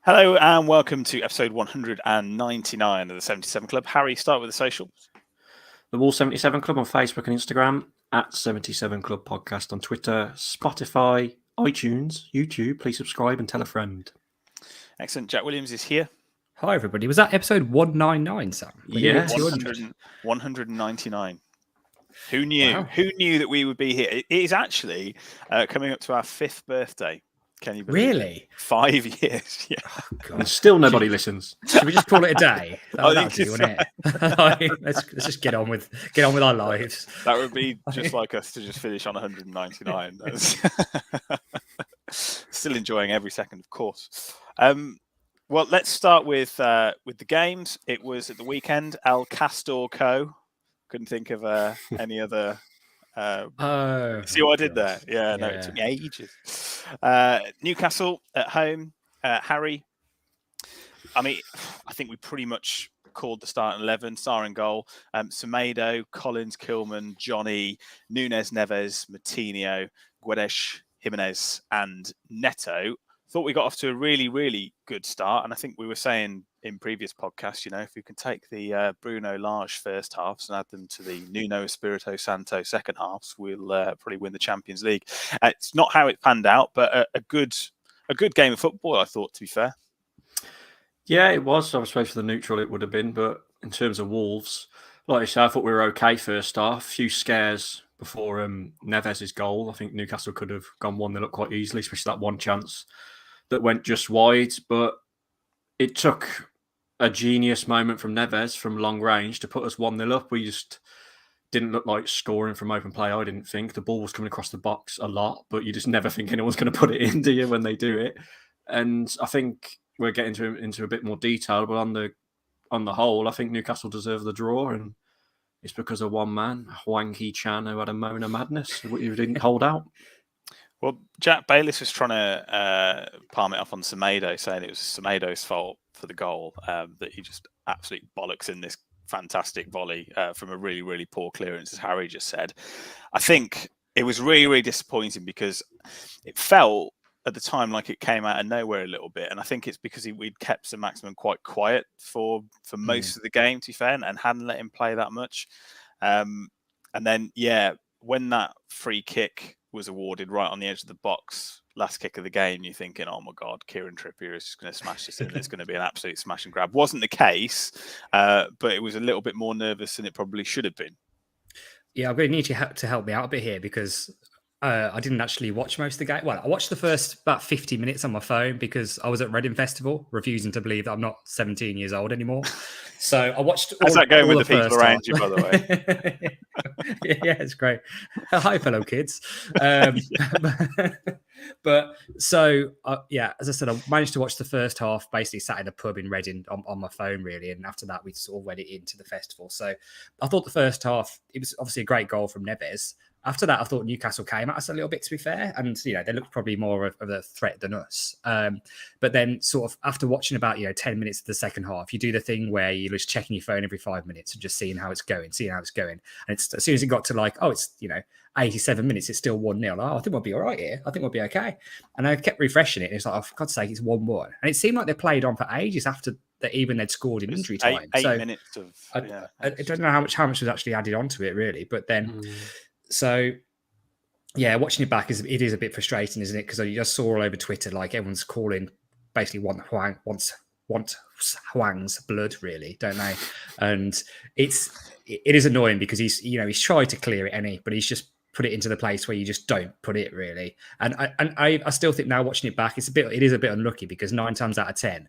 Hello and welcome to episode 199 of the 77 Club. Harry, start with the social. The Wall 77 Club on Facebook and Instagram, at 77 Club Podcast on Twitter, Spotify, iTunes, YouTube. Please subscribe and tell a friend. Excellent. Jack Williams is here. Hi, everybody. Was that episode 199, Sam? Yeah. 199. Who knew? Wow. Who knew that we would be here? It is actually coming up to our 5th birthday. Can you believe Really? it? 5 years. Yeah. Oh, God. And still nobody listens. Should we just call it a day? I That'd think be, wouldn't it? let's just get on with our lives. That would be just like us to just finish on 199. Still enjoying every second, of course. Well, let's start with the games. It was at the weekend. El Castor Co. Couldn't think of any other. See what I did there? Yeah, no, it took me ages. Newcastle at home. Harry, I mean, I think we pretty much called the starting 11. Star in goal. Semedo, Collins, Kilman, Johnny, Nunes, Neves, Moutinho, Guedes, Jimenez, and Neto. Thought we got off to a really, really good start. And I think we were saying in previous podcasts, if we can take the Bruno Lage first halves and add them to the Nuno Espirito Santo second halves, we'll probably win the Champions League. It's not how it panned out, but a good game of football, I thought, to be fair. Yeah, it was. I suppose for the neutral it would have been. But in terms of Wolves, like I said, I thought we were okay first half. A few scares before Neves' goal. I think Newcastle could have gone 1-0 up quite easily, especially that one chance that went just wide. But it took a genius moment from Neves from long range to put us 1-0 up. We just didn't look like scoring from open play, I didn't think. The ball was coming across the box a lot, but you just never think anyone's going to put it in, do you, when they do it? And I think we're getting into a bit more detail, but on the whole, I think Newcastle deserve the draw, and it's because of one man, Hwang Chan, who had a moment of madness, who didn't hold out. Well, Jack Bayless was trying to palm it off on Semedo, saying it was Semedo's fault for the goal, that he just absolutely bollocks in this fantastic volley from a really, really poor clearance, as Harry just said. I think it was really, really disappointing because it felt at the time like it came out of nowhere a little bit. And I think it's because we'd kept Sir Maximin quite quiet for most of the game, to be fair, and hadn't let him play that much. And then, when that free kick was awarded right on the edge of the box, last kick of the game, you're thinking, oh my God, Kieran Trippier is just going to smash this in. It's going to be an absolute smash and grab. Wasn't the case, but it was a little bit more nervous than it probably should have been. Yeah, I'm going to need you to help me out a bit here because I didn't actually watch most of the game. Well, I watched the first about 50 minutes on my phone because I was at Reading Festival, refusing to believe that I'm not 17 years old anymore. So I watched. How's that going with the people around you, by the way? Yeah, it's great. Hi, fellow kids. But so, as I said, I managed to watch the first half, basically sat in a pub in Reading on my phone, really. And after that, we sort of went into the festival. So I thought the first half, it was obviously a great goal from Neves. After that, I thought Newcastle came at us a little bit, to be fair. And, they looked probably more of a threat than us. But then sort of after watching about, 10 minutes of the second half, you do the thing where you're just checking your phone every 5 minutes and just seeing how it's going. And it's as soon as it got to 87 minutes, it's still 1-0. Oh, I think we'll be all right here. I think we'll be okay. And I kept refreshing it. And it's like, oh, for God's sake, it's 1-1. And it seemed like they played on for ages after that, even they'd scored in injury time. 8 minutes of... I don't know how much was actually added onto it, really. But then... So, watching it back it is a bit frustrating, isn't it? Because I just saw all over Twitter, like everyone's calling, basically wants Hwang's blood, really, don't they? And it is annoying because he's tried to clear it, but he's just put it into the place where you just don't put it, really. And I still think now watching it back, it is a bit unlucky because 9 times out of 10.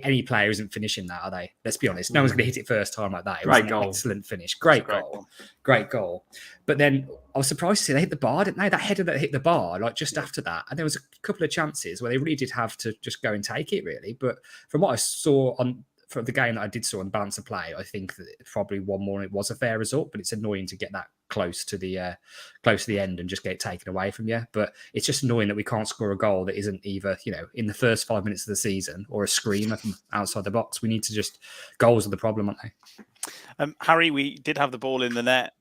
Any player isn't finishing that, are they? Let's be honest. No one's going to hit it first time like that. It was an excellent finish. Great goal. But then I was surprised to see they hit the bar, didn't they? That header that hit the bar, just after that. And there was a couple of chances where they really did have to just go and take it, really. But from what I saw from the game that I did saw on balance of play, I think that probably 1-1 it was a fair result, but it's annoying to get that close to the end and just get it taken away from you. But it's just annoying that we can't score a goal that isn't either, in the first 5 minutes of the season or a screamer from outside the box. We need to just... Goals are the problem, aren't they? Harry, we did have the ball in the net,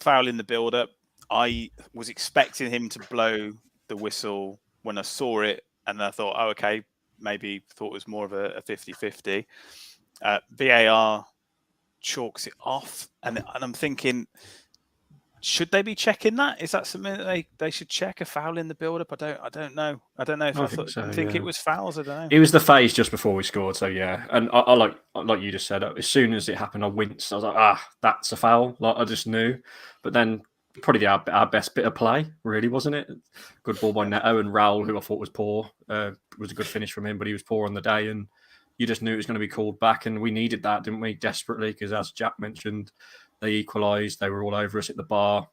foul in the build-up. I was expecting him to blow the whistle when I saw it and I thought, oh, okay, maybe thought it was more of a 50-50. VAR chalks it off, and I'm thinking, should they be checking that? Is that something that they should check, a foul in the build-up? I don't know. I don't know if I think it was fouls. I don't know. It was the phase just before we scored, so yeah. And I like you just said, as soon as it happened, I winced. I was like, that's a foul. Like I just knew. But then probably our best bit of play, really, wasn't it? Good ball by Neto, and Raul, who I thought was poor. Was a good finish from him, but he was poor on the day, and you just knew it was going to be called back, and we needed that, didn't we? Desperately, because as Jack mentioned, they equalised. They were all over us at the bar,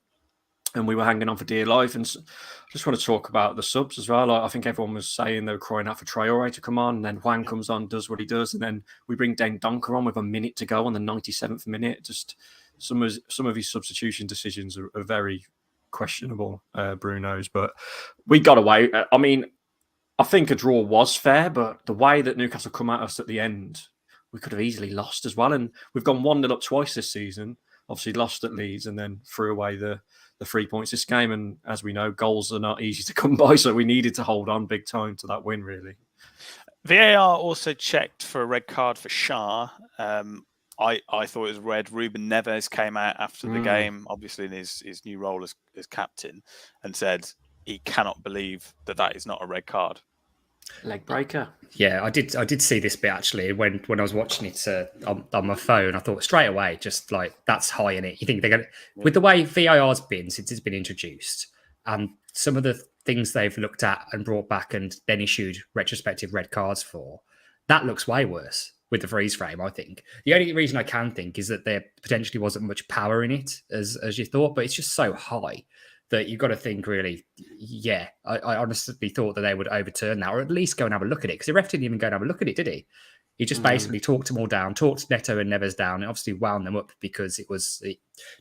and we were hanging on for dear life. And I just want to talk about the subs as well. I think everyone was saying they were crying out for Traore to come on, and then Hwang comes on, does what he does, and then we bring Dane Donker on with a minute to go on the 97th minute. Just some of his substitution decisions are very questionable, Bruno's. But we got away. I mean, I think a draw was fair, but the way that Newcastle come at us at the end, we could have easily lost as well. And we've gone 1-0 up twice this season. Obviously lost at Leeds and then threw away the 3 points this game. And as we know, goals are not easy to come by, so we needed to hold on big time to that win, really. VAR also checked for a red card for Shah. I thought it was red. Ruben Neves came out after the game, obviously in his new role as captain, and said he cannot believe that is not a red card. Leg breaker. Yeah, I did see this bit actually when I was watching it on my phone. I thought straight away, just like that's high in it. You think they're going to, with the way VAR's been since it's been introduced, and some of the things they've looked at and brought back and then issued retrospective red cards for, that looks way worse with the freeze frame. I think the only reason I can think is that there potentially wasn't much power in it as you thought, but it's just so high that you've got to think really, yeah, I honestly thought that they would overturn that, or at least go and have a look at it, because the ref didn't even go and have a look at it, did he? He just basically talked them all down, talked Neto and Neves down, and obviously wound them up because it was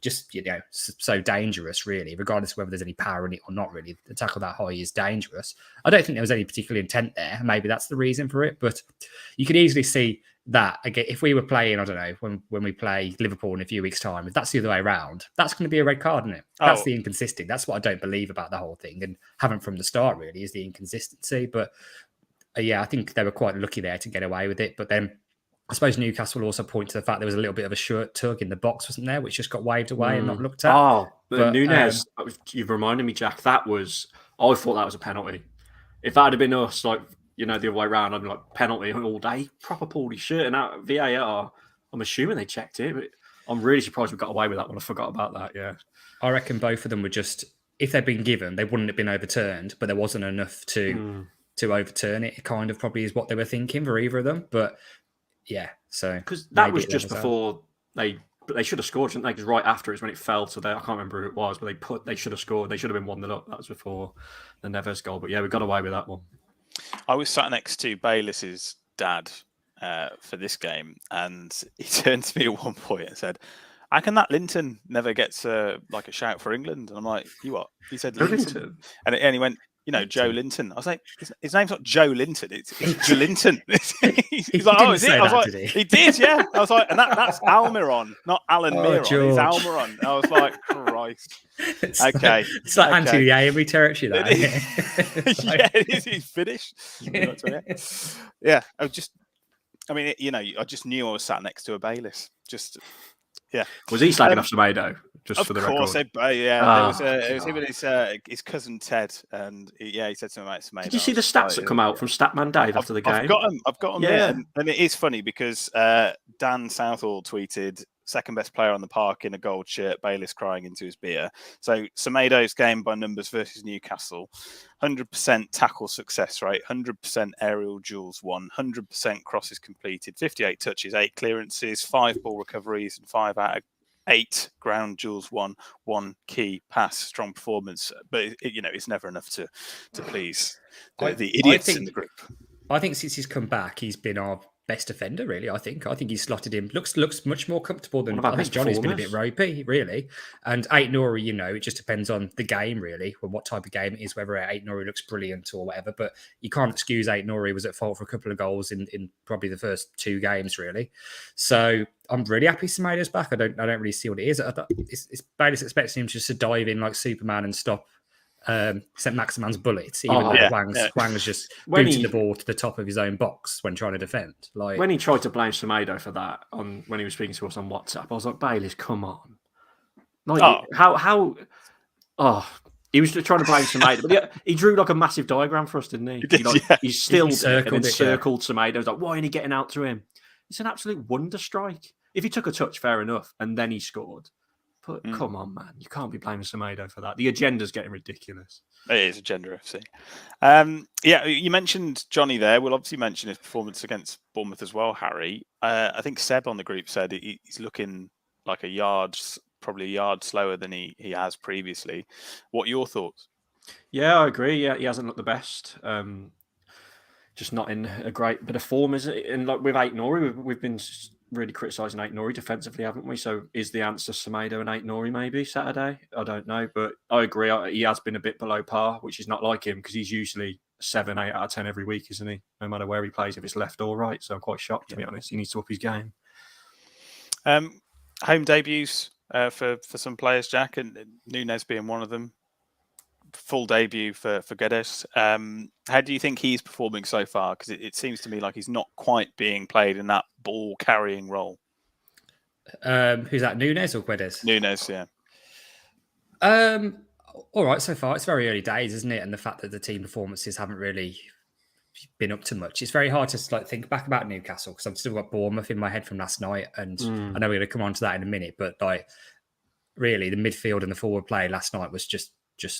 just, so dangerous, really, regardless of whether there's any power in it or not, really. The tackle that high is dangerous. I don't think there was any particular intent there. Maybe that's the reason for it, but you could easily see that, again, if we were playing, I don't know, when we play Liverpool in a few weeks' time, if that's the other way around, that's going to be a red card, isn't it? That's the inconsistency. That's what I don't believe about the whole thing, and haven't from the start, really, is the inconsistency. But yeah, I think they were quite lucky there to get away with it. But then I suppose Newcastle will also point to the fact there was a little bit of a shirt tug in the box, wasn't there, which just got waved away and not looked at. But Nunes, you've reminded me, Jack, I thought that was a penalty. If that had been us, like, the other way around, I'd be like, penalty all day. Proper pulled his shirt. And out VAR, I'm assuming they checked it, but I'm really surprised we got away with that one. I forgot about that, yeah. I reckon both of them were just, if they'd been given, they wouldn't have been overturned, but there wasn't enough to overturn it. It kind of probably is what they were thinking for either of them. But yeah, so. Because that was just before they should have scored, shouldn't they? Because right after is when it fell to I can't remember who it was, but they should have scored. They should have been 1-0 up. That was before the Neves goal. But yeah, we got away with that one. I was sat next to Bayliss's dad for this game, and he turned to me at one point and said, "How can that Linton never gets a shout for England?" And I'm like, "You what?" He said, "Linton," and he went, Joe Linton. I was like, his name's not Joe Linton, it's Joe Linton. He's like, oh, is it? I was like, he did, yeah. I was like, and that's Almiron, not Alan Miron. It's Almiron. I was like, Christ. Okay. It's like anti-Avery territory, that. Yeah, it is. He's finished. Yeah, I just knew I was sat next to a Bayliss. Just, yeah. Was he slagging off Semedo? Just for the record. Of course, yeah. It was him and his cousin Ted, and he said something about Semedo. Did you see the stats that come out from Statman Dave after the game? I've got them. Yeah, and it is funny because Dan Southall tweeted, second best player on the park in a gold shirt, Bayliss crying into his beer. So Semedo's game by numbers versus Newcastle: 100% tackle success rate, 100% aerial duels won, 100% crosses completed, 58 touches, 8 clearances, 5 ball recoveries, and 5 out of 8 ground duels won, 1 key pass. Strong performance, but it's never enough to please the idiots in the group. I think since he's come back, he's been our best defender, really. I think he's slotted in. Looks much more comfortable than I think Johnny's been a bit ropey, really. And Ait-Nouri, it just depends on the game, really, or what type of game it is, whether Ait-Nouri looks brilliant or whatever. But you can't excuse Ait-Nouri was at fault for a couple of goals in probably the first 2 games, really. So I'm really happy Semedo's back. I don't really see what it is. Bayliss expecting him just to dive in like Superman and stop St. Maximan's bullets, even though Hwang's just booting the ball to the top of his own box when trying to defend. Like when he tried to blame Semedo for that when he was speaking to us on WhatsApp, I was like, Bayliss, come on. Like how he was trying to blame Semedo, but he drew like a massive diagram for us, didn't he? He still circled Semedo. He was like, why ain't he getting out to him? It's an absolute wonder strike. If he took a touch, fair enough, and then he scored. But come on, man, you can't be blaming Semedo for that. The agenda's getting ridiculous. It is Agenda FC. You mentioned Johnny there. We'll obviously mention his performance against Bournemouth as well, Harry. I think Seb on the group said he's looking like probably a yard slower than he has previously. What are your thoughts? Yeah, I agree. Yeah, he hasn't looked the best. Just not in a great bit of form, is it? And like with Aït-Nouri, we've been really criticising Aït-Nouri defensively, haven't we? So is the answer Semedo and Aït-Nouri maybe Saturday? I don't know, but I agree. He has been a bit below par, which is not like him because he's usually 7, 8 out of 10 every week, isn't he? No matter where he plays, if it's left or right. So I'm quite shocked, to be honest. He needs to up his game. Home debuts for some players, Jack, and Núñez being one of them. Full debut for Guedes. How do you think he's performing so far? Because it seems to me like he's not quite being played in that ball carrying role. Who's that? Núñez or Guedes? Núñez, yeah. All right, so far it's very early days, isn't it? And the fact that the team performances haven't really been up to much. It's very hard to think back about Newcastle because I've still got Bournemouth in my head from last night, and I know we're going to come on to that in a minute. But like, really, the midfield and the forward play last night was just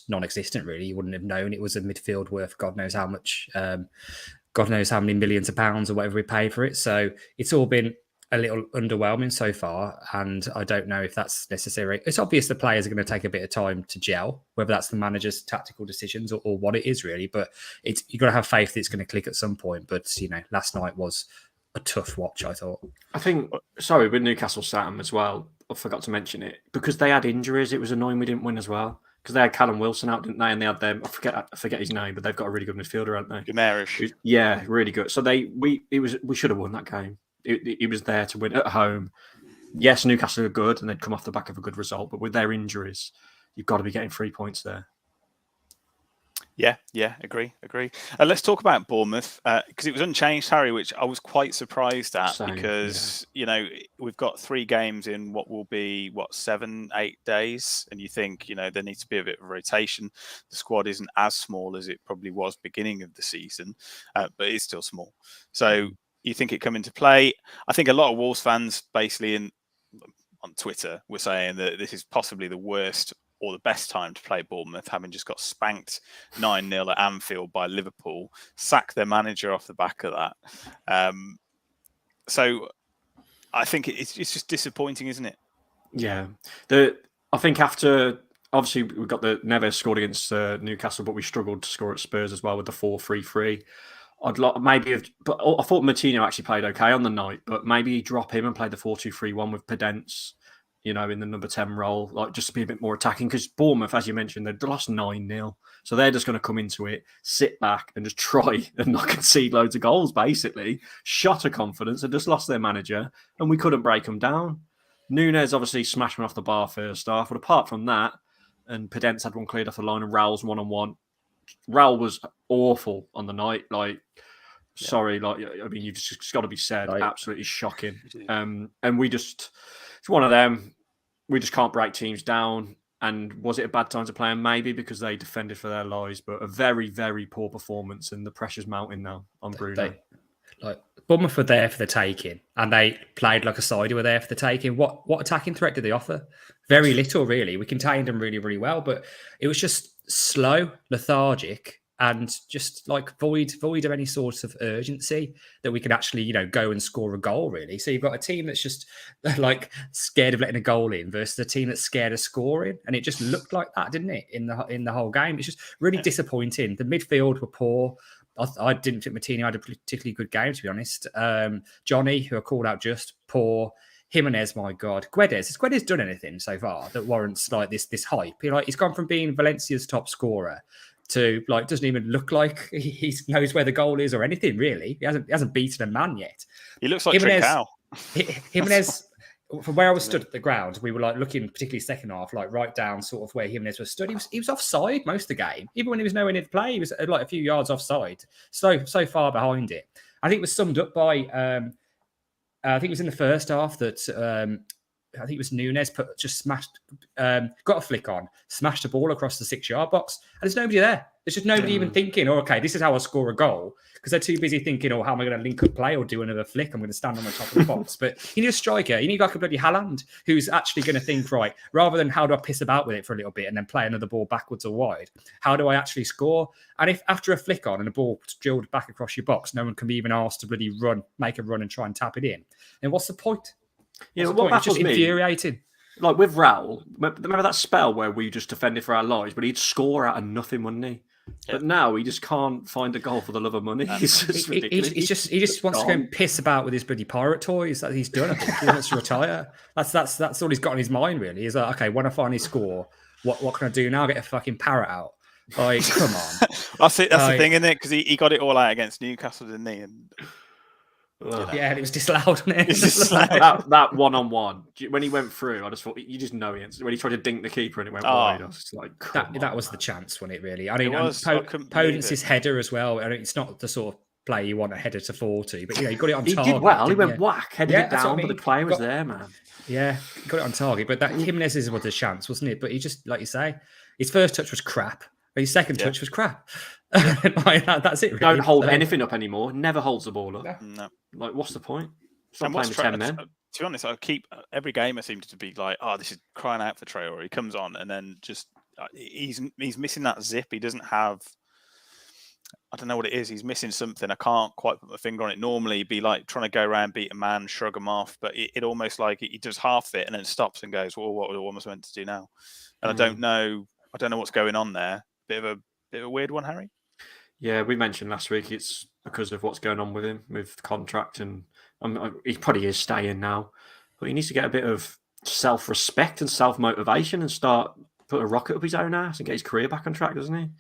non-existent. Really, you wouldn't have known it was a midfield worth God knows how much, God knows how many millions of pounds or whatever we paid for it. So it's all been a little underwhelming so far, and I don't know if that's necessary. It's obvious the players are going to take a bit of time to gel, whether that's the manager's tactical decisions or what it is really. But you've got to have faith that it's going to click at some point. But last night was a tough watch, I thought. I think, with Newcastle Sam as well, I forgot to mention it because they had injuries. It was annoying we didn't win as well. Because they had Callum Wilson out, didn't they? And they had them. I forget his name, but they've got a really good midfielder, haven't they? Guimaraes. Yeah, really good. So we should have won that game. It was there to win at home. Yes, Newcastle are good, and they'd come off the back of a good result. But with their injuries, you've got to be getting 3 points there. Yeah, agree. Let's talk about Bournemouth because it was unchanged, Harry, which I was quite surprised at because we've got 3 games in what will be 7, 8 days, and you think there needs to be a bit of rotation. The squad isn't as small as it probably was beginning of the season, but it's still small. So you think it come into play? I think a lot of Wolves fans basically on Twitter were saying that this is possibly the worst or the best time to play Bournemouth, having just got spanked 9-0 at Anfield by Liverpool, sack their manager off the back of that. So I think it's just disappointing, isn't it? Yeah. I think after, obviously, we got the Neves scored against Newcastle, but we struggled to score at Spurs as well with the 4-3-3. But I thought Martino actually played okay on the night, but maybe drop him and play the 4-2-3-1 with Pedence, in the number 10 role, just to be a bit more attacking. Because Bournemouth, as you mentioned, they lost 9-0. So they're just going to come into it, sit back and just try and not concede loads of goals, basically. Shot of confidence and just lost their manager, and we couldn't break them down. Núñez obviously smashed one off the bar first half, but apart from that, and Pedence had one cleared off the line, and Raul's one-on-one. Raul was awful on the night. Sorry, you've just got to be said, absolutely shocking. And it's one of them. We just can't break teams down. And was it a bad time to play them? Maybe because they defended for their lives, but a very, very poor performance, and the pressure's mounting now on Bruno. Bournemouth were there for the taking, and they played like a side who were there for the taking. What attacking threat did they offer? Very little, really. We contained them really, really well, but it was just slow, lethargic, and just void of any sort of urgency that we could actually, go and score a goal, really. So you've got a team that's just scared of letting a goal in versus a team that's scared of scoring. And it just looked like that, didn't it, in the whole game? It's just really disappointing. The midfield were poor. I didn't think Martino had a particularly good game, to be honest. Johnny, who I called out, just poor. Jimenez, my God. Guedes. Has Guedes done anything so far that warrants this hype? He's gone from being Valencia's top scorer to doesn't even look like he knows where the goal is or anything, really. He hasn't beaten a man yet. He looks like Trincao. Jimenez, from where I was stood at the ground, we were like looking, particularly second half, like right down sort of where Jimenez was stood. He was offside most of the game. Even when he was nowhere near the play, he was like a few yards offside. So far behind it. I think it was summed up by, I think it was in the first half that I think it was Nunez got a flick on, smashed the ball across the 6-yard box, and there's nobody there. There's just nobody even thinking, okay, this is how I score a goal. Because they're too busy thinking, how am I going to link up play or do another flick? I'm going to stand on the top of the box. But you need a striker. You need like a bloody Haaland who's actually going to think, right, rather than how do I piss about with it for a little bit and then play another ball backwards or wide, how do I actually score? And if after a flick on and a ball drilled back across your box, no one can be even asked to bloody make a run and try and tap it in, then what's the point? Yeah, what it's just infuriating. Like with Raul, remember that spell where we just defended for our lives, but he'd score out of nothing, wouldn't he? Yeah. But now he just can't find a goal for the love of money. It's just ridiculous. He just wants to go and piss about with his bloody pirate toys that he's done. I think he wants to retire. That's all he's got in his mind, really. He's like, okay, when I finally score, what can I do now? Get a fucking parrot out. Like, come on. That's the thing, isn't it? Because he got it all out against Newcastle, didn't he? And yeah, and it was disallowed, wasn't it? that one-on-one when he went through, I just thought you just know it. When he tried to dink the keeper and it went wide, I was just like, that was the chance, wasn't it? Really, I mean, Podence's header as well. I mean, it's not the sort of play you want a header to fall to, but he got it on target. He did well. He went whack, headed it down, but the play was there, man. Yeah, he got it on target. But that Jimenez's was a chance, wasn't it? But he just, like you say, his first touch was crap. But his second touch was crap. That's it. Really. Don't hold anything up anymore. Never holds the ball up. No. Like, what's the point? Stop playing with 10 men. To be honest, I keep every game. I seem to be like, this is crying out for Traore. He comes on and then just he's missing that zip. He doesn't have. I don't know what it is. He's missing something. I can't quite put my finger on it. Normally, he'd be like trying to go around, beat a man, shrug him off, but it almost like he does half it and then stops and goes, "Well, what am I meant to do now?" And I don't know what's going on there. Bit of a weird one, Harry. Yeah, we mentioned last week it's because of what's going on with him with contract, and he probably is staying now, but he needs to get a bit of self-respect and self-motivation and start put a rocket up his own ass and get his career back on track, doesn't he?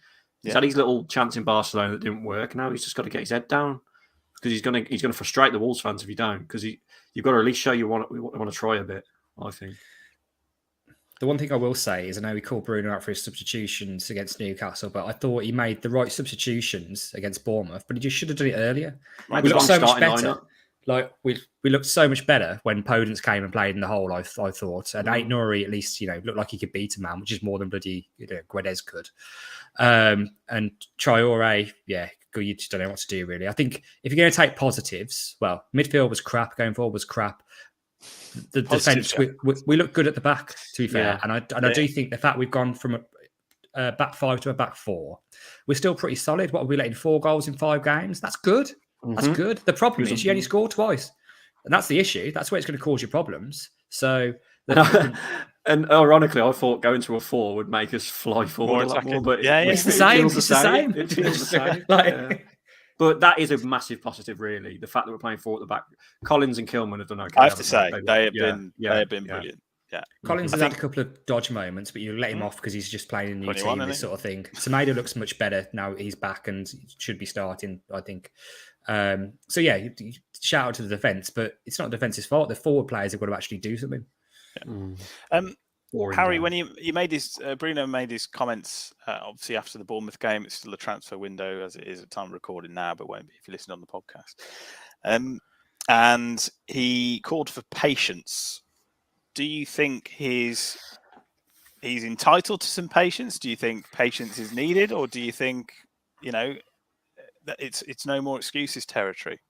He's had his little chance in Barcelona that didn't work. Now he's just got to get his head down because he's going to frustrate the Wolves fans if you don't. Because you've got to at least show you want to try a bit. I think. The one thing I will say is I know we called Bruno out for his substitutions against Newcastle, but I thought he made the right substitutions against Bournemouth, but he just should have done it earlier. We looked so much better. Like we looked so much better when Podence came and played in the hole, I thought. And Ait-Nouri at least, looked like he could beat a man, which is more than bloody Guedes could. And Traore, you just don't know what to do, really. I think if you're going to take positives, well, midfield was crap, going forward was crap. The defence, we look good at the back, to be fair. And I do think the fact we've gone from a back five to a back four, we're still pretty solid. What are we letting 4 goals in 5 games? That's good. That's good. The problem is you only score twice. And that's the issue. That's where it's going to cause you problems. So, and ironically, I thought going to a 4 would make us fly forward a lot more. But it's the same. It's the same. It feels the same. But that is a massive positive, really. The fact that we're playing 4 at the back. Collins and Kilman have done okay. I have to say, they have been brilliant. Yeah. Collins has had a couple of dodge moments, but you let him off because he's just playing a new team, this sort of thing. Semedo looks much better now he's back and should be starting, I think. Shout out to the defence, but it's not the defence's fault. The forward players have got to actually do something. Yeah. Harry, when you made Bruno made his comments, obviously after the Bournemouth game, it's still a transfer window as it is at time of recording now, but won't be if you listen on the podcast. And he called for patience. Do you think he's entitled to some patience? Do you think patience is needed, or do you think that it's no more excuses territory?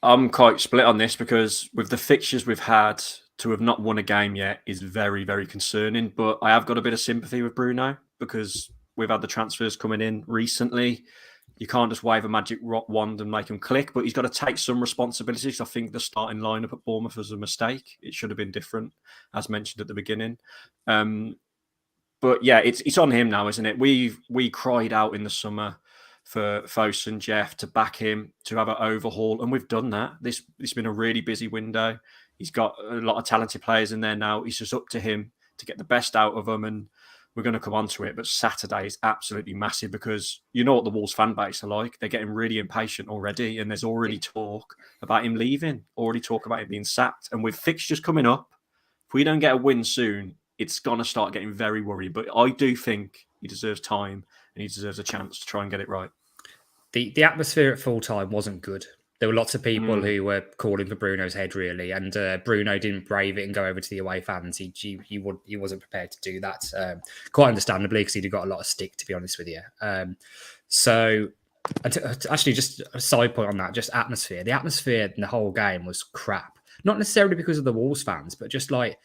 I'm quite split on this because with the fixtures we've had, to have not won a game yet is very, very concerning. But I have got a bit of sympathy with Bruno because we've had the transfers coming in recently. You can't just wave a magic wand and make them click, but he's got to take some responsibilities. I think the starting lineup at Bournemouth was a mistake. It should have been different, as mentioned at the beginning. But yeah, it's on him now, isn't it? We cried out in the summer for Fosun, Jeff to back him, to have an overhaul, and we've done that. It's been a really busy window. He's got a lot of talented players in there now. It's just up to him to get the best out of them. And we're going to come on to it, but Saturday is absolutely massive because you know what the Wolves fan base are like. They're getting really impatient already, and there's already talk about him leaving, already talk about him being sacked. And with fixtures coming up, if we don't get a win soon, it's going to start getting very worried. But I do think he deserves time and he deserves a chance to try and get it right. The atmosphere at full time wasn't good. There were lots of people who were calling for Bruno's head, really, and Bruno didn't brave it and go over to the away fans. He wasn't prepared to do that, quite understandably, because he'd got a lot of stick, to be honest with you. So, actually, just a side point on that, just atmosphere. The atmosphere in the whole game was crap. Not necessarily because of the Wolves fans, but just like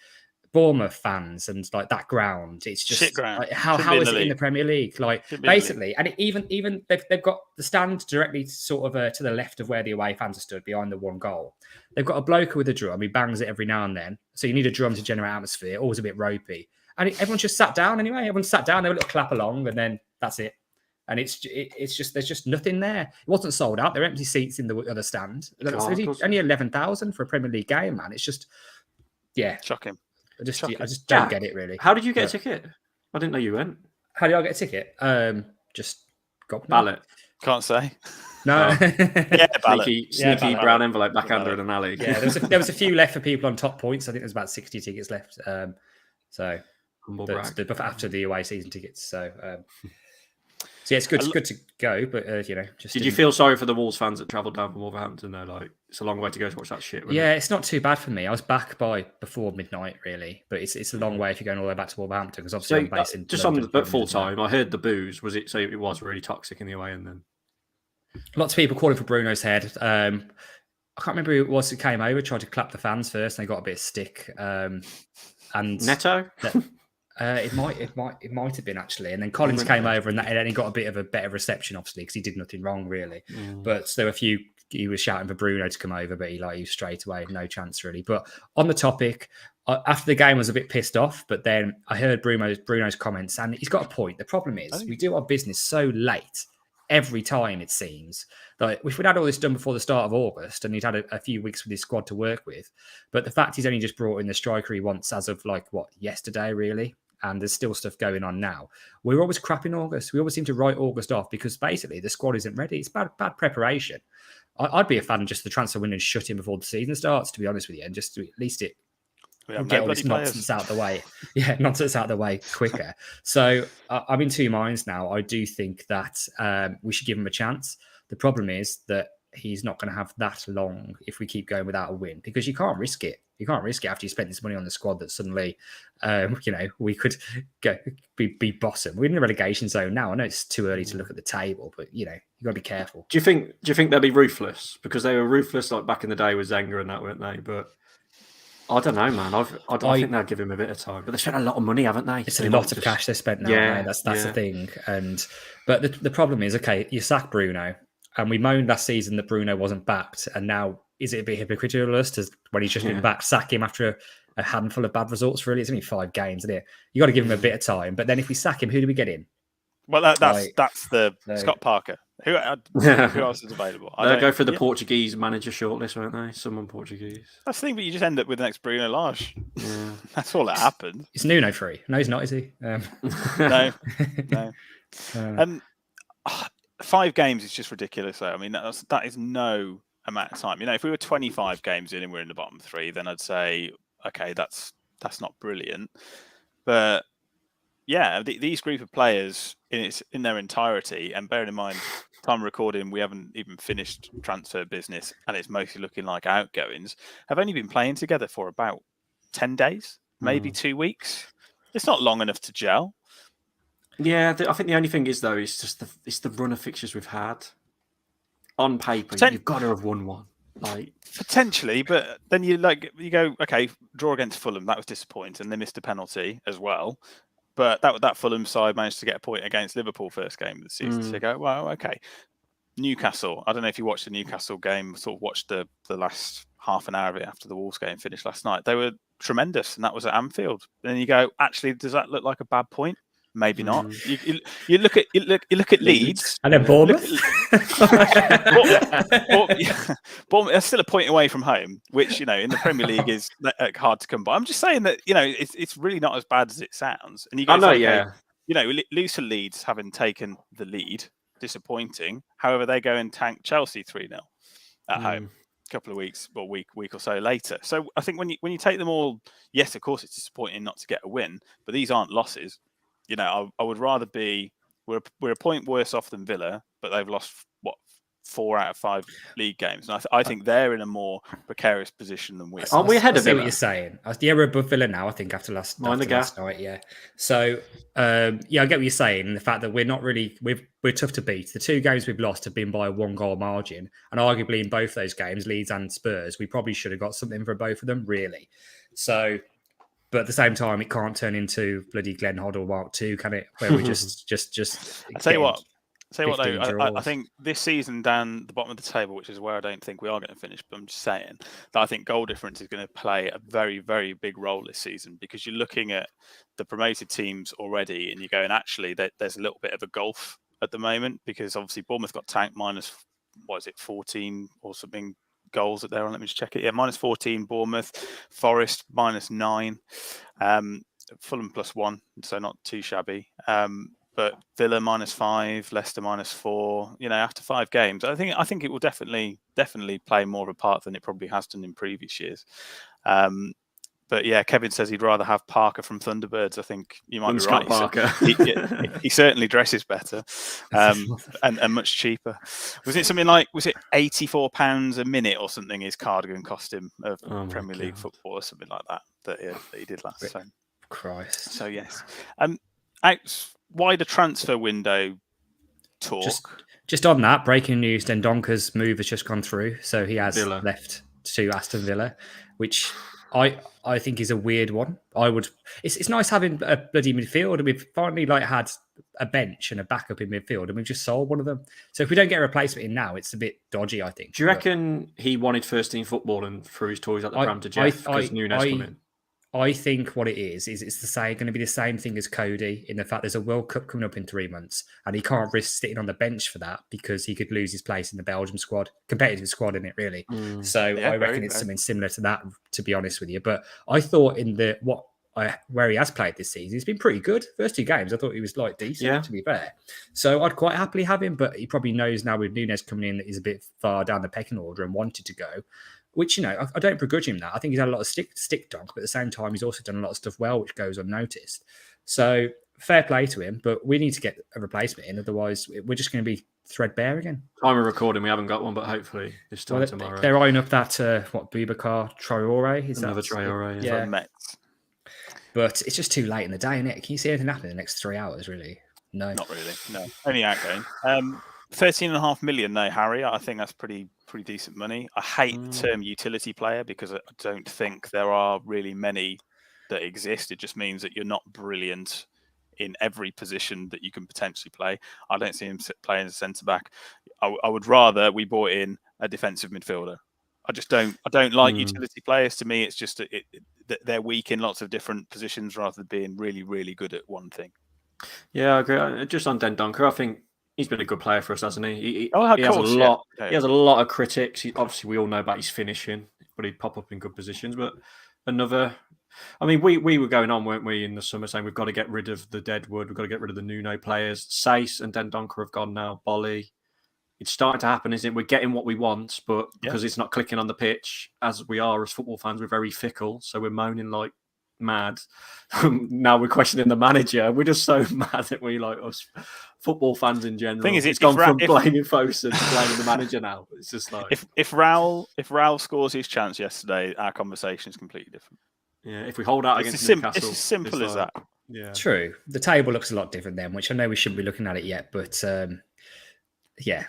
Bournemouth fans and like that ground. It's just shit ground. Like, how is it in the Premier League? Like basically, and even they've got the stand directly sort of to the left of where the away fans are stood behind the one goal. They've got a bloke with a drum. He bangs it every now and then. So you need a drum to generate atmosphere. Always a bit ropey. And everyone just sat down anyway. Everyone sat down. They were a little clap along, and then that's it. And it's just there's just nothing there. It wasn't sold out. There are empty seats in the other stand. Only 11,000 for a Premier League game, man. It's just shocking. I just don't get it, really. How did you get a ticket? I didn't know you went. How did I get a ticket? Just got ballot. Can't say. No. Sneaky brown envelope back under in an alley. Yeah, there was a few left for people on top points. I think there's about 60 tickets left. So after the away season tickets. So yeah, it's good to go, but Did you feel sorry for the Wolves fans that travelled down from Wolverhampton though? Like, it's a long way to go to watch that shit. Yeah, it's not too bad for me. I was back before midnight, really, but it's a long way if you're going all the way back to Wolverhampton because obviously I'm based in just London, but full time. I heard the boos. Was it? So it was really toxic in the away, and then lots of people calling for Bruno's head. I can't remember who it was who came over, tried to clap the fans first, and they got a bit of stick. And Neto. It might have been actually, and then Collins came over, and then he got a bit of a better reception, obviously, because he did nothing wrong really. But there were a few. He was shouting for Bruno to come over, but he straight away, no chance really. But on the topic, after the game, I was a bit pissed off. But then I heard Bruno's comments, and he's got a point. The problem is we do our business so late every time. It seems like if we'd had all this done before the start of August, and he'd had a few weeks with his squad to work with, but the fact he's only just brought in the striker he wants as of yesterday, really. And there's still stuff going on now. We're always crap in August. We always seem to write August off because basically the squad isn't ready. It's bad preparation. I'd be a fan of just the transfer window and shut him before the season starts, to be honest with you, and just to, at least get all this nonsense out of the way. Yeah, nonsense out of the way quicker. So I'm in two minds now. I do think that we should give him a chance. The problem is that he's not going to have that long if we keep going without a win because you can't risk it. You can't risk it after you spent this money on the squad that suddenly, we could be bottom. We're in the relegation zone now. I know it's too early to look at the table, but you got to be careful. Do you think they'll be ruthless? Because they were ruthless like back in the day with Zenga and that, weren't they? But I don't know, man. I think they'll give him a bit of time. But they spent a lot of money, haven't they? It's a lot of cash they spent now. Yeah, that's the thing. But the problem is, okay, you sack Bruno, and we moaned last season that Bruno wasn't backed, and now. Is it a bit hypocritical when he's just been back, sack him after a handful of bad results? Really, it's only 5 games, isn't it? You got to give him a bit of time. But then if we sack him, who do we get in? Well, that's Scott Parker. Who else is available? They'll go for the Portuguese manager shortlist, won't they? Someone Portuguese. That's the thing, but you just end up with the next Bruno Lage. Yeah. That's all that happened. It's Nuno free. No, he's not, is he? No. 5 games is just ridiculous, though. I mean, that is no amount of time. If we were 25 games in and we're in the bottom 3, then I'd say, okay, that's not brilliant. But yeah, these group of players in their entirety, and bearing in mind, time of recording, we haven't even finished transfer business, and it's mostly looking like outgoings, have only been playing together for about 10 days, maybe 2 weeks. It's not long enough to gel. Yeah, I think the only thing is though, it's the run of fixtures we've had. On paper, you've got to have won one. Potentially, but then you go, okay, draw against Fulham, that was disappointing. They missed a penalty as well. But that Fulham side managed to get a point against Liverpool first game of the season. So you go, well, okay. Newcastle, I don't know if you watched the Newcastle game, sort of watched the last half an hour of it after the Wolves game finished last night. They were tremendous, and that was at Anfield. And then you go, actually, does that look like a bad point? maybe not. You look at Leeds, and then Bournemouth. Bournemouth are still a point away from home, which in the Premier League is hard to come by. I'm just saying that it's really not as bad as it sounds. And you guys, lose to Leeds having taken the lead, disappointing. However, they go and tank Chelsea 3-0 at home. Couple of weeks or week or so later. So I think when you take them all, yes, of course it's disappointing not to get a win, but these aren't losses. I would rather be we're a point worse off than Villa, but they've lost 4 out of 5 league games, and I think they're in a more precarious position than we are. Aren't we ahead of Villa? What you're saying? Yeah, we're above Villa now. I think after last night. Yeah. So I get what you're saying. The fact that we're not really we're tough to beat. The 2 games we've lost have been by a 1-goal margin, and arguably in both those games, Leeds and Spurs, we probably should have got something for both of them, really. So. But at the same time, it can't turn into bloody Glenn Hoddle Mark II, can it? Where we just. I tell you what. Though, I think this season down the bottom of the table, which is where I don't think we are going to finish, but I'm just saying that I think goal difference is going to play a very, very big role this season, because you're looking at the promoted teams already and you're going, actually, there's a little bit of a gulf at the moment, because obviously Bournemouth got tanked minus, 14 or something goals that they're on. Let me just check it. Yeah, minus 14 Bournemouth, Forest minus 9, Fulham plus 1, so not too shabby. But Villa minus 5, Leicester minus 4. After 5 games, I think it will definitely play more of a part than it probably has done in previous years. But yeah, Kevin says he'd rather have Parker from Thunderbirds. I think you might be right. Parker. He certainly dresses better, and much cheaper. Was it something like £84 a minute or something? His cardigan cost him of Premier League football or something like that he did last. So Christ. So yes. Wider transfer window talk. Just on that, breaking news: Dendonker's move has just gone through, so he has left to Aston Villa, which I think is a weird one. It's nice having a bloody midfield, and we've finally had a bench and a backup in midfield, and we've just sold one of them. So if we don't get a replacement in now, it's a bit dodgy, I think. Do you reckon he wanted first team football and threw his toys at the pram to Jeff because Nunes come in? I think what it is it's going to be the same thing as Cody, in the fact there's a World Cup coming up in 3 months, and he can't risk sitting on the bench for that because he could lose his place in the Belgium squad, competitive squad, in it really. So I reckon it's something similar to that, to be honest with you. But I thought where he has played this season, he's been pretty good. First 2 games, I thought he was decent, to be fair. So I'd quite happily have him, but he probably knows now with Nunes coming in that he's a bit far down the pecking order and wanted to go. Which, I don't begrudge him that. I think he's had a lot of stick dunk, but at the same time, he's also done a lot of stuff well, which goes unnoticed. So fair play to him, but we need to get a replacement in. Otherwise, we're just going to be threadbare again. Time of recording, we haven't got one, but hopefully this time tomorrow. They're eyeing up that, Boubacar Traore. Is another Traore? Yeah. But it's just too late in the day, isn't it? Can you see anything happen in the next 3 hours, really? No. Not really, no. Only outgoing. 13.5 million, though, Harry. I think that's pretty decent money. I hate the term utility player because I don't think there are really many that exist. It just means that you're not brilliant in every position that you can potentially play. I don't see him playing as a centre-back. I would rather we bought in a defensive midfielder. I don't like utility players. To me, it's just they're weak in lots of different positions rather than being really, really good at one thing. Yeah, I agree. Just on Dendonker, I think he's been a good player for us, hasn't he? He has a lot of critics. Obviously, we all know about his finishing, but he'd pop up in good positions. But we were going on, weren't we, in the summer saying we've got to get rid of the Deadwood, we've got to get rid of the Nuno players. Sace and Dendonker have gone now. Bolly. It's starting to happen, isn't it? We're getting what we want, but because it's not clicking on the pitch, as we are as football fans, we're very fickle. So we're moaning like mad. Now we're questioning the manager. We're just so mad that we, like us football fans in general. Thing is, it's gone from blaming Fosun to blaming the manager now. It's just like if Raul scores his chance yesterday, our conversation is completely different. Yeah, if we hold out against Newcastle, it's as simple as that. Yeah, true. The table looks a lot different then, which I know we shouldn't be looking at it yet, but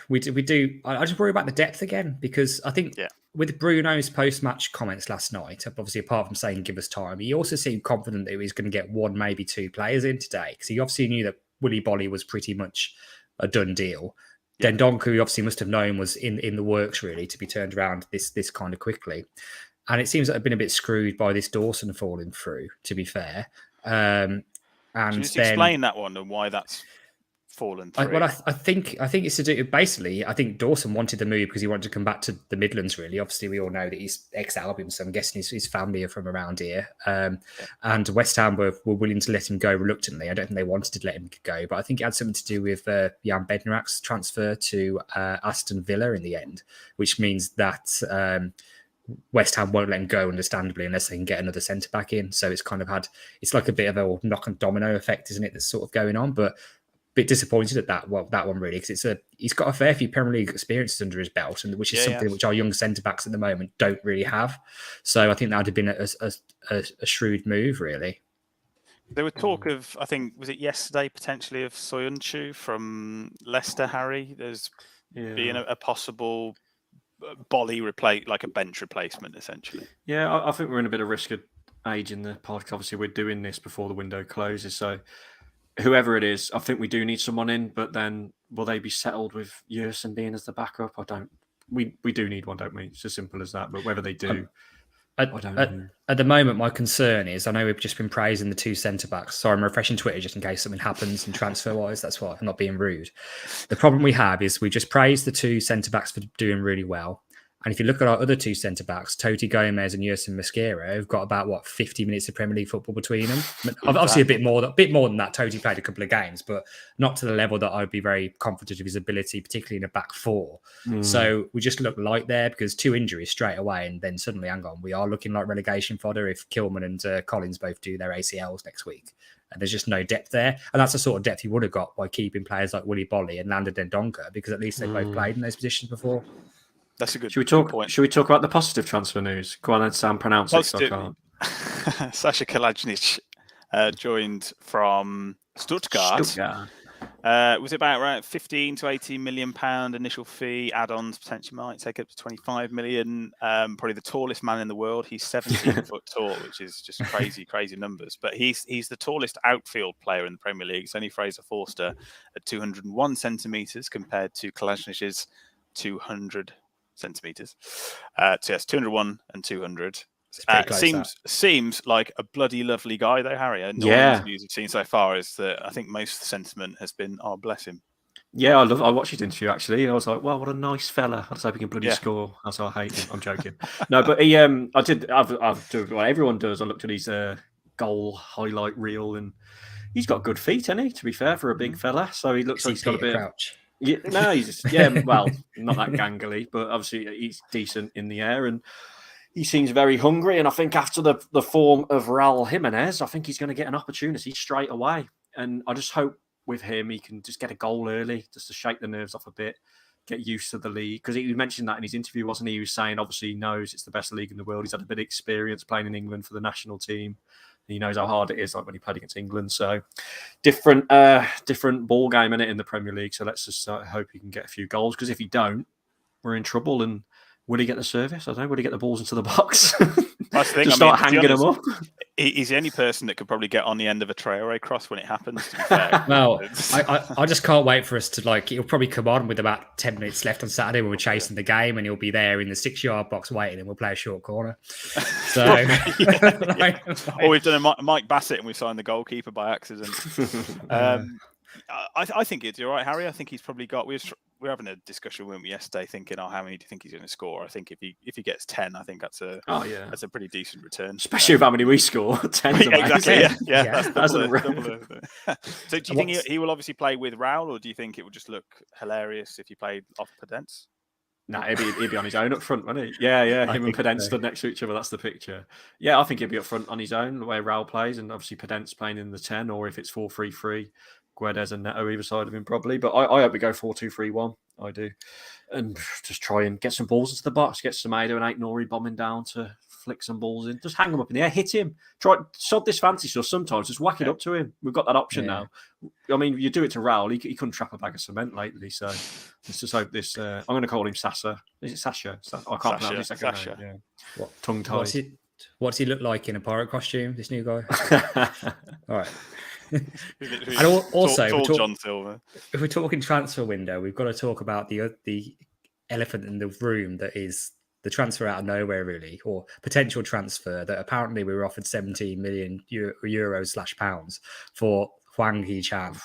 we do. I just worry about the depth again because I think with Bruno's post-match comments last night, obviously apart from saying give us time, he also seemed confident that he was going to get 1, maybe 2 players in today because he obviously knew that Willy Bolly was pretty much a done deal. Yeah. Dendonker, he obviously must have known was in the works really to be turned around this kind of quickly. And it seems like I've been a bit screwed by this Dawson falling through, to be fair. And Should you just then explain that one and why that's fallen through? I think it's to do basically. I think Dawson wanted the move because he wanted to come back to the Midlands. Really, obviously, we all know that he's ex-Albion, so I'm guessing his family are from around here. And West Ham were willing to let him go reluctantly. I don't think they wanted to let him go, but I think it had something to do with Jan Bednarek's transfer to Aston Villa in the end, which means that West Ham won't let him go, understandably, unless they can get another centre back in. So it's kind of it's like a bit of a knock and domino effect, isn't it? That's sort of going on, but. Bit disappointed at that one really, because he's got a fair few Premier League experiences under his belt, and which is something which our young centre backs at the moment don't really have. So I think that would have been a shrewd move, really. There was talk of, I think, was it yesterday, potentially of Soyuncu from Leicester, Harry? There's being a possible Bolly like a bench replacement, essentially. Yeah, I think we're in a bit of risk of age in the podcast. Obviously, we're doing this before the window closes, so whoever it is, I think we do need someone in, but then will they be settled with Yerson being as the backup? I don't. We do need one, don't we? It's as simple as that. But whether they do, I don't know. At the moment, my concern is, I know we've just been praising the two centre-backs. Sorry, I'm refreshing Twitter just in case something happens and transfer-wise. That's why I'm not being rude. The problem we have is we just praise the two centre-backs for doing really well. And if you look at our other two centre-backs, Toti Gomez and Yerson Mosquera, have got about, 50 minutes of Premier League football between them. Obviously, a bit more than that. Toti played a couple of games, but not to the level that I'd be very confident of his ability, particularly in a back four. So we just look light there because 2 injuries straight away, and then suddenly, hang on, we are looking like relegation fodder if Kilman and Collins both do their ACLs next week. And there's just no depth there. And that's the sort of depth you would have got by keeping players like Willy Bolly and Lander Dendoncker, because at least they both played in those positions before. That's a good point. Should we talk about the positive transfer news? Go on then, Sam, pronounce it. So I can't. Sasa Kalajdzic joined from Stuttgart. Was it about around 15 to 18 million pound initial fee? Add-ons potentially might take up to 25 million. Probably the tallest man in the world. He's 17 foot tall, which is just crazy numbers. But he's the tallest outfield player in the Premier League. It's only Fraser Forster at 201 centimetres compared to Kalajdzic's 200 centimeters. So yes, 201 and 200. Seems like a bloody lovely guy though, Harry. And all the interviews I've seen so far is that I think most of the sentiment has been, "Oh, bless him." Yeah, I watched his interview actually. I was like, "Wow, what a nice fella." I was hoping he can bloody score. That's why I hate him. I'm joking. No, but he, I've done what everyone does. I looked at his goal highlight reel, and he's got good feet, hasn't he? To be fair, for a big fella, so he looks like he's got a bit. Crouch? Yeah, no, he's well, not that gangly, but obviously he's decent in the air, and he seems very hungry. And I think after the form of Raul Jimenez, I think he's going to get an opportunity straight away. And I just hope with him he can just get a goal early, just to shake the nerves off a bit, get used to the league. Because he mentioned that in his interview, wasn't he? He was saying obviously he knows it's the best league in the world. He's had a bit of experience playing in England for the national team. He knows how hard it is, like when he played against England. So different ball game in the Premier League. So let's just hope he can get a few goals. Because if he don't, we're in trouble. And will he get the service? I don't know. Will he get the balls into the box? That's the thing. Just start hanging them up. He's the only person that could probably get on the end of a Traore cross when it happens. To be fair. Well, I just can't wait for us to he'll probably come on with about 10 minutes left on Saturday when we're chasing the game, and he'll be there in the 6-yard box waiting, and we'll play a short corner. So, or we've done a Mike Bassett and we've signed the goalkeeper by accident. I think it's all right, Harry. I think he's probably got. We're having a discussion, weren't we, yesterday, thinking, how many do you think he's going to score? I think if he gets 10, I think that's a pretty decent return. Especially with how many we score. 10 exactly. Yeah. That's double. So do you think he will obviously play with Raul, or do you think it would just look hilarious if he played off Podence? No, he'd be on his own up front, wouldn't he? Yeah. Him and Podence stood next to each other. That's the picture. Yeah, I think he'd be up front on his own, the way Raul plays, and obviously Podence playing in the 10, or if it's 4-3-3. Guedes and Neto either side of him probably, but I hope we go 4-2-3-1. I do, and just try and get some balls into the box, get Semedo and Ait Nori bombing down to flick some balls in, just hang them up in the air, hit him, try sod this fancy stuff. Sometimes just whack it up to him. We've got that option now. I mean, you do it to Raul, he couldn't trap a bag of cement lately, so let's just hope this. I'm going to call him Sasa. Is it Sasha? I can't pronounce his second name. Yeah. What tongue tied? What's he look like in a pirate costume? This new guy. All right. And also, John Silver. If we're talking transfer window, we've got to talk about the elephant in the room that is the transfer out of nowhere, really, or potential transfer that apparently we were offered 17 million euros/pounds for Hwang Hee-chan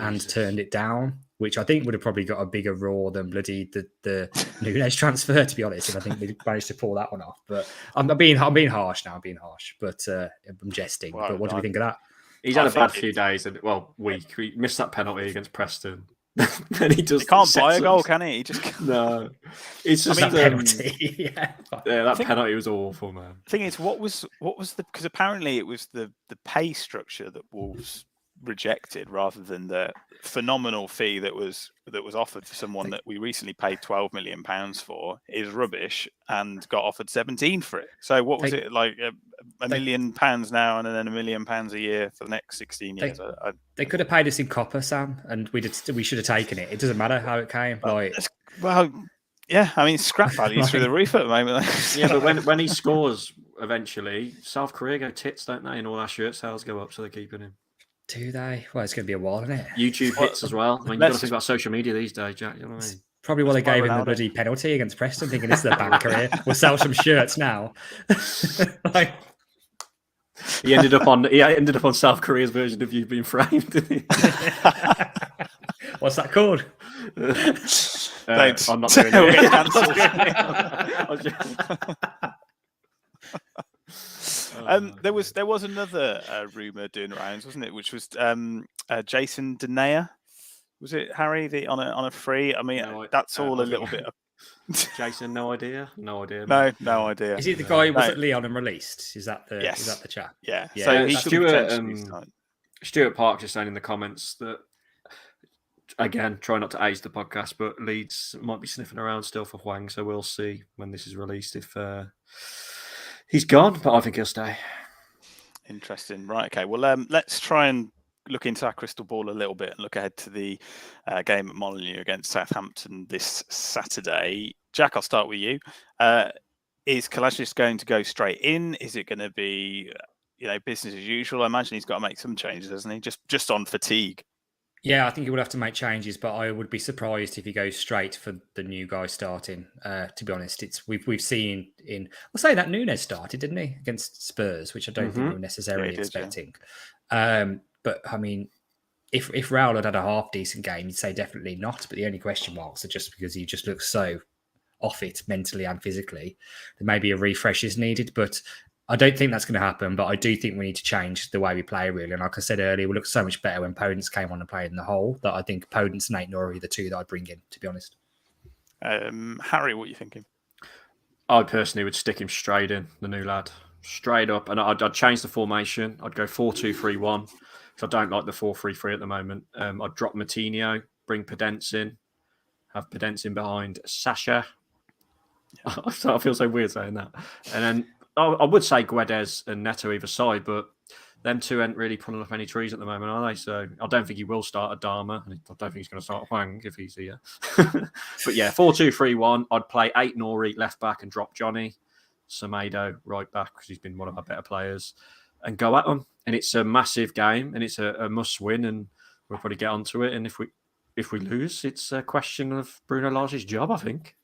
and turned it down, which I think would have probably got a bigger roar than bloody the Nunez transfer, to be honest. And I think we managed to pull that one off. But I'm being harsh now. I'm being harsh, but I'm jesting. Well, but what do we think of that? He's had a bad few days, and week. He missed that penalty against Preston. Then he can't buy a goal, can he? He just no. It's just that penalty. Yeah, that penalty was awful, man. The thing is, what was the, because apparently it was the pay structure that Wolves rejected rather than the phenomenal fee that was offered for someone that we recently paid £12 million for is rubbish and got offered 17 for it. So what was it like £1 million now and then £1 million a year for the next 16 years? They could have paid us in copper, Sam, and we should have taken it. It doesn't matter how it came. Yeah, I mean, scrap value's through the roof at the moment. Yeah, but when he scores eventually, South Korea go tits, don't they? And all our shirt sales go up, so they're keeping him. Do they? Well, it's going to be a while, isn't it? YouTube hits as well. I mean, you've got to think about social media these days, Jack. You know what I mean? Probably why they gave him the bloody penalty against Preston, thinking this is a bad career. We'll sell some shirts now. He ended up on South Korea's version of You've Been Framed. Didn't he? What's that called? Thanks. I'm not doing it. There was another rumor doing rounds, wasn't it? Which was Jason Denayer. Was it Harry on a free? I mean, that's all a little bit. Jason, no idea. No idea. No idea. Is he the guy who was at Leon and released? Is that the chap? Yeah. So Stuart Park just saying in the comments that, again, try not to age the podcast, but Leeds might be sniffing around still for Hwang, so we'll see when this is released if he's gone, but I think he'll stay. Interesting. Right, okay. Well, let's try and look into our crystal ball a little bit and look ahead to the game at Molineux against Southampton this Saturday. Jack, I'll start with you. Is Kalajdzic going to go straight in? Is it going to be, business as usual? I imagine he's got to make some changes, hasn't he? Just on fatigue. Yeah, I think he would have to make changes, but I would be surprised if he goes straight for the new guy starting. To be honest, we've seen I'll say that Nunez started, didn't he, against Spurs, which I don't think we were necessarily expecting. Yeah. But I mean, if Raul had a half decent game, you'd say definitely not. But the only question marks are just because he just looks so off it mentally and physically. There may be a refresh is needed, but I don't think that's going to happen, but I do think we need to change the way we play, really. And like I said earlier, we looked so much better when Podence came on and played in the hole that I think Podence and Nate Norrie are the two that I'd bring in, to be honest. Harry, what are you thinking? I personally would stick him straight in, the new lad. Straight up. And I'd change the formation. I'd go 4-2-3-1 because I don't like the 4-3-3 at the moment. I'd drop Moutinho, bring Podence in, have Podence in behind Sasha. I feel so weird saying that. And then I would say Guedes and Neto either side, but them two ain't really pulling up any trees at the moment, are they? So I don't think he will start Adama, and I don't think he's going to start Hwang if he's here. But yeah, 4-2-3-1. I'd play 8 Norrie left back and drop Johnny Semedo right back because he's been one of our better players, and go at them. And it's a massive game, and it's a must win, and we'll probably get onto it. And if we lose, it's a question of Bruno Lage's job, I think.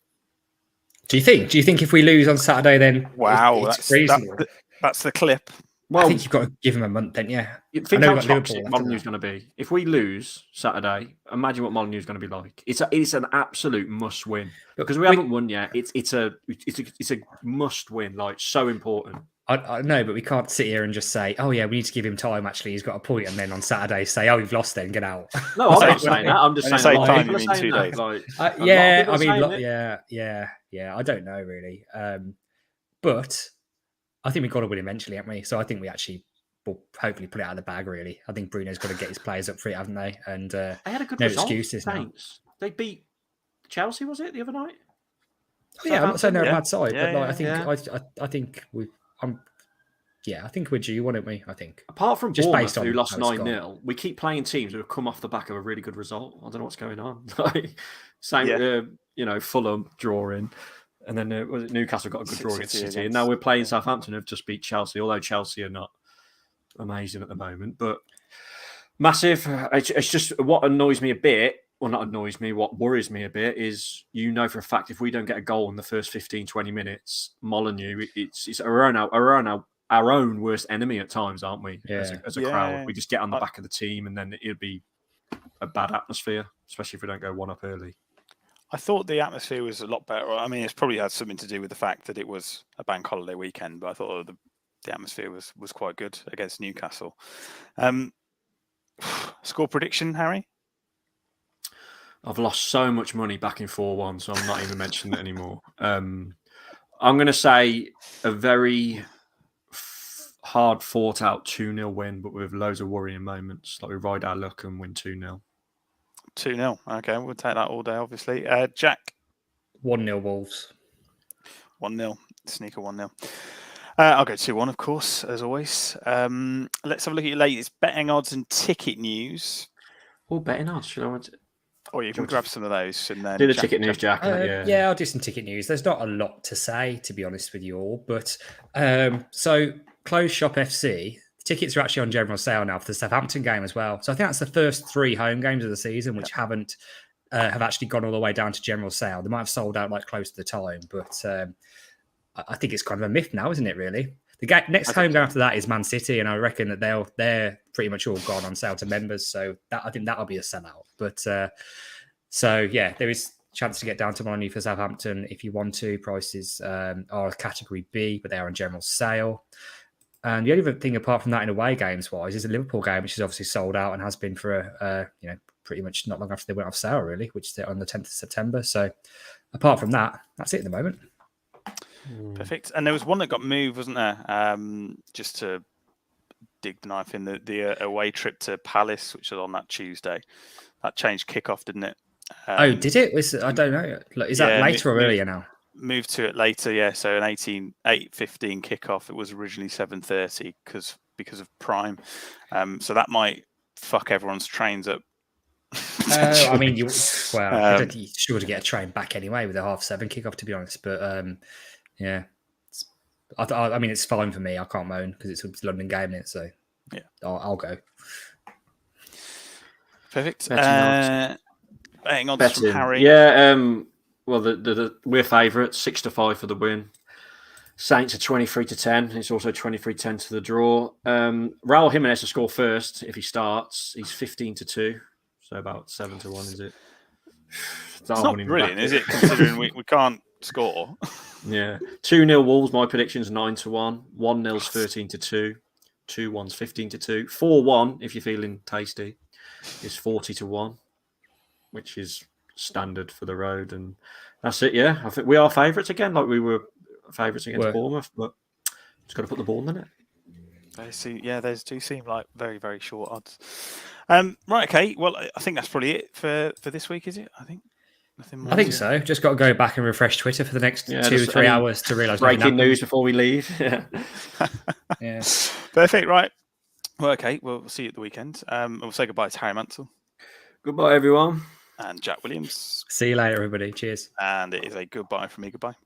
Do you think if we lose on Saturday, then it's reasonable? That's the clip. Well, I think you've got to give him a month, then, yeah. Think how toxic Molineux's going to be. If we lose Saturday, imagine what Molineux's going to be like. It's an absolute must win because we haven't won yet. It's a must win, like so important. I know, but we can't sit here and just say, "Oh yeah, we need to give him time." Actually, he's got a point, and then on Saturday say, "Oh, we've lost. Then get out." No, I'm not saying that. I'm just saying time. You mean 2 days? Yeah. I don't know really, but I think we've got to win eventually, haven't we? So I think we actually will hopefully put it out of the bag. Really, I think Bruno's got to get his players up for it, haven't they? And they had a good no result. excuses now. They beat Chelsea, was it the other night? Yeah, I'm not saying they're a bad side, but I think I think we're due, wouldn't we? I think. Apart from just Bournemouth, who lost 9-0, we keep playing teams who have come off the back of a really good result. I don't know what's going on. Fulham drawing, and then Newcastle got a good draw against City, and now we're playing Southampton who've just beat Chelsea, although Chelsea are not amazing at the moment. But massive. It's just what annoys me a bit well, not annoys me, what worries me a bit is, for a fact, if we don't get a goal in the first 15, 20 minutes, Molineux, it's our own worst enemy at times, aren't we? Yeah. As a crowd, we just get on the back of the team, and then it'd be a bad atmosphere, especially if we don't go one up early. I thought the atmosphere was a lot better. I mean, it's probably had something to do with the fact that it was a bank holiday weekend, but I thought the atmosphere was quite good against Newcastle. Score prediction, Harry? I've lost so much money back in 4-1, so I'm not even mentioning it anymore. I'm going to say a very hard fought out 2-0 win, but with loads of worrying moments. Like we ride our luck and win 2-0. 2-0. Okay, we'll take that all day, obviously. Jack? 1-0 Wolves. 1-0. Sneaker 1-0. I'll go 2-1, of course, as always. Let's have a look at your latest betting odds and ticket news. Oh, betting odds. Should I want to... Or you can grab some of those and then do the ticket news, Jack. Yeah, I'll do some ticket news. There's not a lot to say, to be honest with you all, but so Closed Shop FC. Tickets are actually on general sale now for the Southampton game as well. So I think that's the first 3 home games of the season which have actually gone all the way down to general sale. They might have sold out like close to the time, but I think it's kind of a myth now, isn't it? Really, the next home game after that is Man City, and I reckon that they're pretty much all gone on sale to members. So I think that'll be a sellout. But so yeah, there is a chance to get down to Molineux for Southampton if you want to. Prices are category B, but they are on general sale. And the only other thing apart from that in away games wise is a Liverpool game, which is obviously sold out and has been for pretty much not long after they went off sale, really, which is on the 10th of September. So apart from that, that's it at the moment. Perfect. And there was one that got moved, wasn't there? Just to dig the knife in, the away trip to Palace, which was on that Tuesday. That changed kickoff, didn't it? Did it? I don't know. Is that later or earlier now? Moved to it later, yeah. So an 8:15 kickoff. It was originally 7:30 because of Prime. So that might fuck everyone's trains up. I mean, I don't think you should get a train back anyway with a 7:30 kickoff, to be honest. But yeah, I mean, it's fine for me. I can't moan because it's a London game, isn't it? So yeah, I'll go. Perfect. Betting odds from Harry. Yeah. Well, we're favourites, 6-5 for the win. Saints are 23-10. It's also 23-10 to the draw. Raul Jimenez to score first if he starts. He's 15-2, so about 7-1, is it? It's not brilliant, is it? Considering we can't score. Yeah, 2-0 Wolves. My prediction's 9-1. 1-0's 13-2. 2-1's 15-2. 4-1, if you're feeling tasty, is 40-1, which is standard for the road, and that's it. Yeah, I think we are favourites again, like we were favourites against Bournemouth, but just got to put the ball in it. Those do seem like very, very short odds. Right, okay. Well, I think that's probably it for this week, is it? I think nothing more. I think so. Just got to go back and refresh Twitter for the next 2-3 hours to realise breaking news before we leave. Yeah. Yeah. Perfect. Right. Well, okay. We'll see you at the weekend. We'll say goodbye to Harry Mansell. Goodbye, everyone. And Jack Williams. See you later, everybody. Cheers. And it is a goodbye from me. Goodbye.